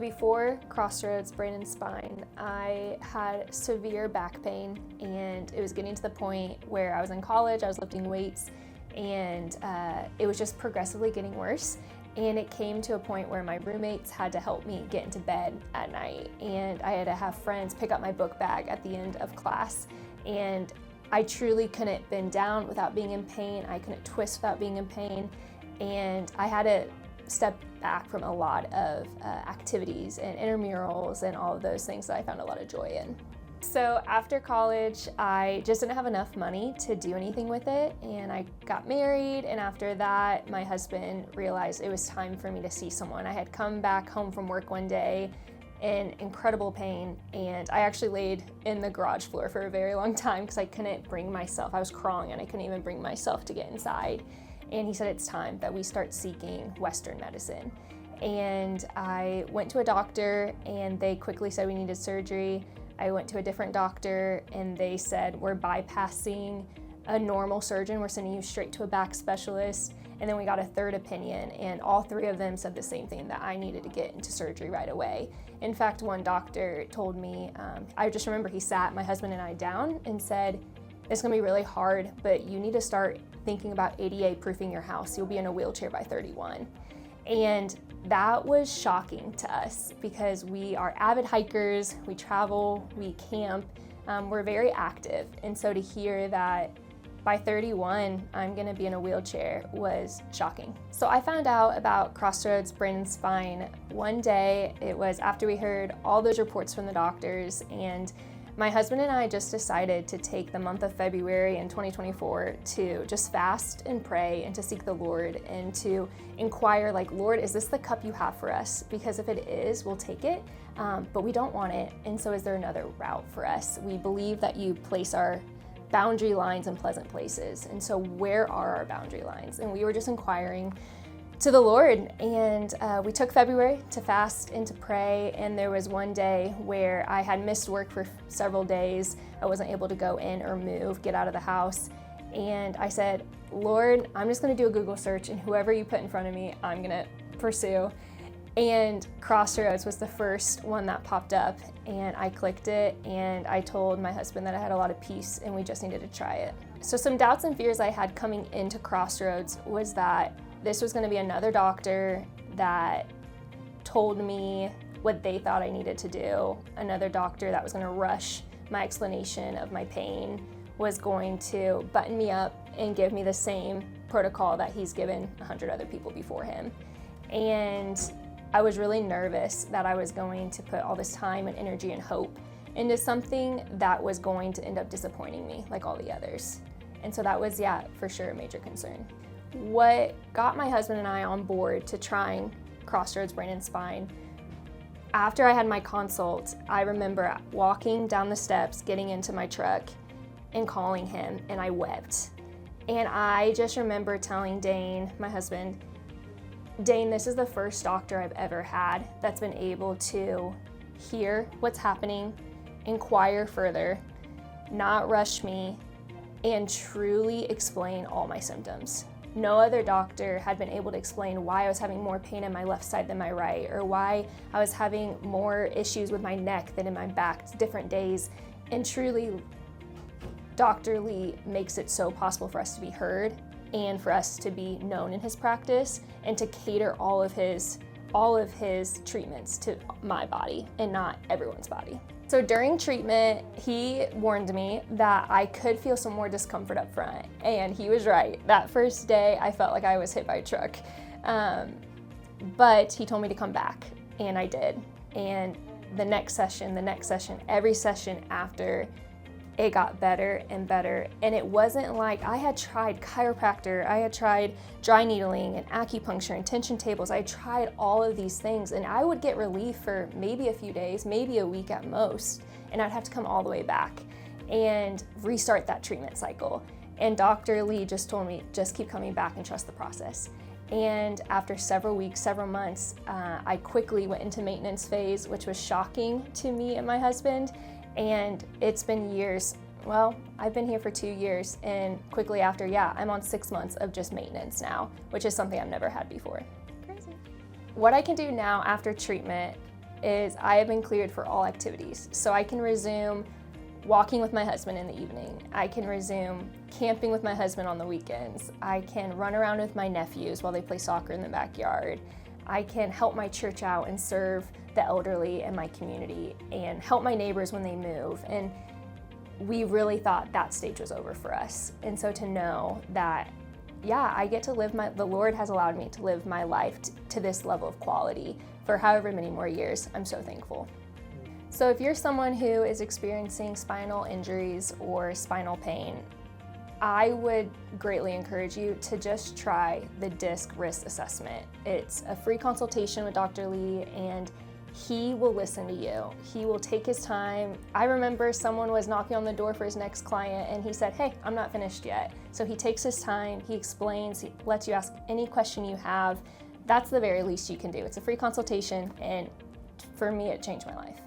before Crossroads Brain Spine, I had severe back pain, and it was getting to the point where I was in college, I was lifting weights, and it was just progressively getting worse. And it came to a point where my roommates had to help me get into bed at night, and I had to have friends pick up my book bag at the end of class. And I truly couldn't bend down without being in pain. I couldn't twist without being in pain. And I had to step back from a lot of activities and intramurals and all of those things that I found a lot of joy in. So after college, I just didn't have enough money to do anything with it, and I got married, and after that, my husband realized it was time for me to see someone. I had come back home from work one day in incredible pain, and I actually laid in the garage floor for a very long time because I couldn't bring myself, I was crawling and I couldn't even bring myself to get inside. And he said it's time that we start seeking Western medicine. And I went to a doctor, and they quickly said we needed surgery. I went to a different doctor, and they said we're bypassing a normal surgeon, we're sending you straight to a back specialist. And then we got a third opinion, and all three of them said the same thing, that I needed to get into surgery right away. In fact, one doctor told me, I just remember he sat my husband and I down and said, it's gonna be really hard, but you need to start thinking about ADA proofing your house. You'll be in a wheelchair by 31. And that was shocking to us because we are avid hikers, we travel, we camp, we're very active. And so to hear that by 31, I'm gonna be in a wheelchair was shocking. So I found out about Crossroads Brain Spine one day. It was after we heard all those reports from the doctors, and my husband and I just decided to take the month of February in 2024 to just fast and pray and to seek the Lord and to inquire, like, Lord, is this the cup you have for us? Because if it is, we'll take it, but we don't want it. And so is there another route for us? We believe that you place our boundary lines in pleasant places. And so where are our boundary lines? And we were just inquiring to the Lord, and we took February to fast and to pray, and there was one day where I had missed work for several days. I wasn't able to go in or move, get out of the house, and I said, Lord, I'm just gonna do a Google search, and whoever you put in front of me, I'm gonna pursue. And Crossroads was the first one that popped up, and I clicked it, and I told my husband that I had a lot of peace and we just needed to try it. So some doubts and fears I had coming into Crossroads was that this was gonna be another doctor that told me what they thought I needed to do, another doctor that was gonna rush my explanation of my pain, was going to button me up and give me the same protocol that he's given 100 other people before him. And I was really nervous that I was going to put all this time and energy and hope into something that was going to end up disappointing me like all the others. And so that was, yeah, for sure a major concern. What got my husband and I on board to trying Crossroads Brain Spine, after I had my consult, I remember walking down the steps, getting into my truck and calling him, and I wept. And I just remember telling Dane, my husband, Dane, this is the first doctor I've ever had that's been able to hear what's happening, inquire further, not rush me, and truly explain all my symptoms. No other doctor had been able to explain why I was having more pain in my left side than my right, or why I was having more issues with my neck than in my back different days. And truly, Dr. Lee makes it so possible for us to be heard and for us to be known in his practice and to cater all of his treatments to my body and not everyone's body. So during treatment, he warned me that I could feel some more discomfort up front, and he was right. That first day, I felt like I was hit by a truck, but he told me to come back, and I did. And the next session, every session after, it got better and better. And it wasn't like I had tried chiropractor, I had tried dry needling and acupuncture and tension tables. I tried all of these things, and I would get relief for maybe a few days, maybe a week at most, and I'd have to come all the way back and restart that treatment cycle. And Dr. Lee just told me, just keep coming back and trust the process. And after several weeks, several months, I quickly went into maintenance phase, which was shocking to me and my husband. And it's been years. Well, I've been here for 2 years, and quickly after, I'm on 6 months of just maintenance now, which is something I've never had before. Crazy. What I can do now after treatment is I have been cleared for all activities. So I can resume walking with my husband in the evening. I can resume camping with my husband on the weekends. I can run around with my nephews while they play soccer in the backyard. I can help my church out and serve the elderly in my community and help my neighbors when they move. And we really thought that stage was over for us. And so to know that, yeah, I get to live the Lord has allowed me to live my life to this level of quality for however many more years, I'm so thankful. So if you're someone who is experiencing spinal injuries or spinal pain, I would greatly encourage you to just try the disc risk assessment. It's a free consultation with Dr. Lee, and he will listen to you. He will take his time. I remember someone was knocking on the door for his next client and he said, "Hey, I'm not finished yet." So he takes his time, he explains, he lets you ask any question you have. That's the very least you can do. It's a free consultation, and for me, it changed my life.